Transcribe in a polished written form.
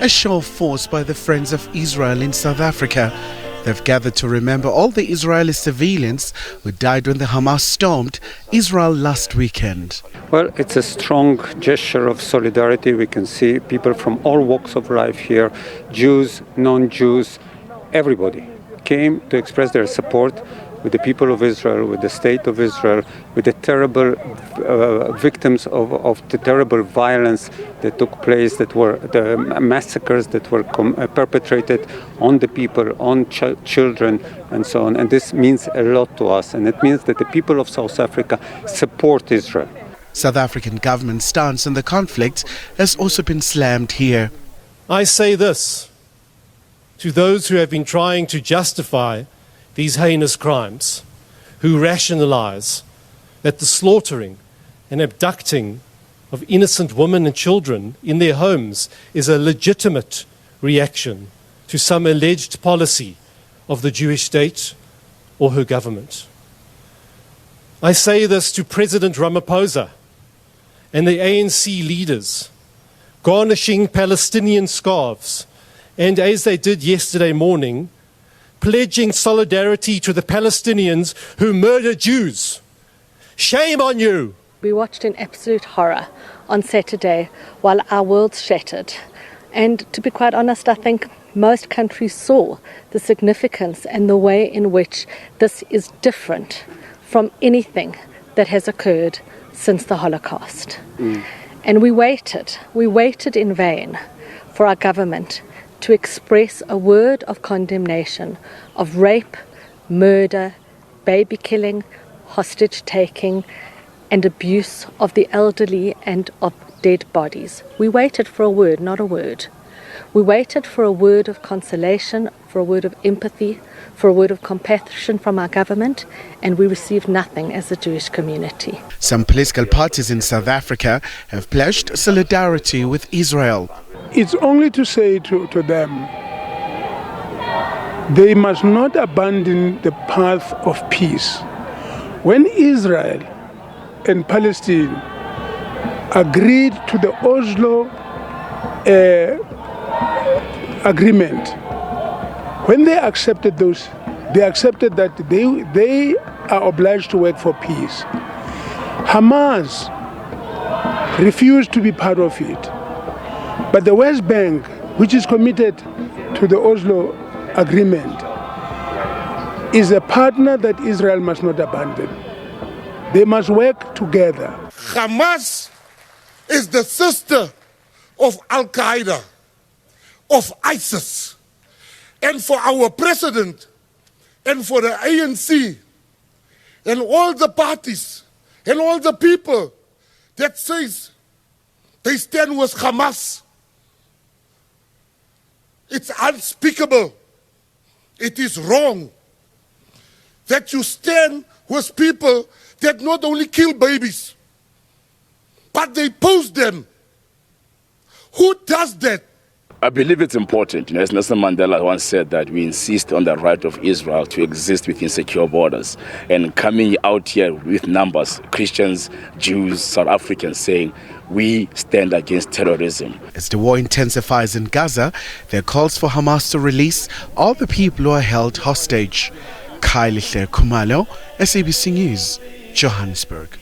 a show of force by the Friends of Israel in South Africa. They've gathered to remember all the Israeli civilians who died when the Hamas stormed Israel last weekend. Well, it's a strong gesture of solidarity. We can see people from all walks of life here, Jews, non-Jews, everybody came to express their support with the people of Israel, with the state of Israel, with the terrible victims of the terrible violence that took place, that were the massacres that were perpetrated on the people, on children, and so on. And this means a lot to us, and it means that the people of South Africa support Israel. South African government stance on the conflict has also been slammed here. I say this to those who have been trying to justify these heinous crimes, who rationalize that the slaughtering and abducting of innocent women and children in their homes is a legitimate reaction to some alleged policy of the Jewish state or her government. I say this to President Ramaphosa and the ANC leaders, garnishing Palestinian scarves, and as they did yesterday morning, pledging solidarity to the Palestinians who murder Jews. Shame on you! We watched in absolute horror on Saturday while our worlds shattered. And to be quite honest, I think most countries saw the significance and the way in which this is different from anything that has occurred since the Holocaust. And we waited in vain for our government to express a word of condemnation of rape, murder, baby killing, hostage taking, and abuse of the elderly and of dead bodies. We waited for a word, not a word. We waited for a word of consolation, for a word of empathy, for a word of compassion from our government, and we received nothing as a Jewish community. Some political parties in South Africa have pledged solidarity with Israel. It's only to say to them, they must not abandon the path of peace. When Israel and Palestine agreed to the Oslo agreement, when they accepted those, they accepted that they are obliged to work for peace. Hamas refused to be part of it. But the West Bank, which is committed to the Oslo agreement, is a partner that Israel must not abandon. They must work together. Hamas is the sister of Al-Qaeda, of ISIS. And for our president, and for the ANC, and all the parties, and all the people that says they stand with Hamas, it's unspeakable. It is wrong that you stand with people that not only kill babies, but they pose them. Who does that? I believe it's important. As Nelson Mandela once said, that we insist on the right of Israel to exist within secure borders. And coming out here with numbers, Christians, Jews, South Africans saying, we stand against terrorism. As the war intensifies in Gaza, there are calls for Hamas to release all the people who are held hostage. Khayelihle Khumalo, SABC News, Johannesburg.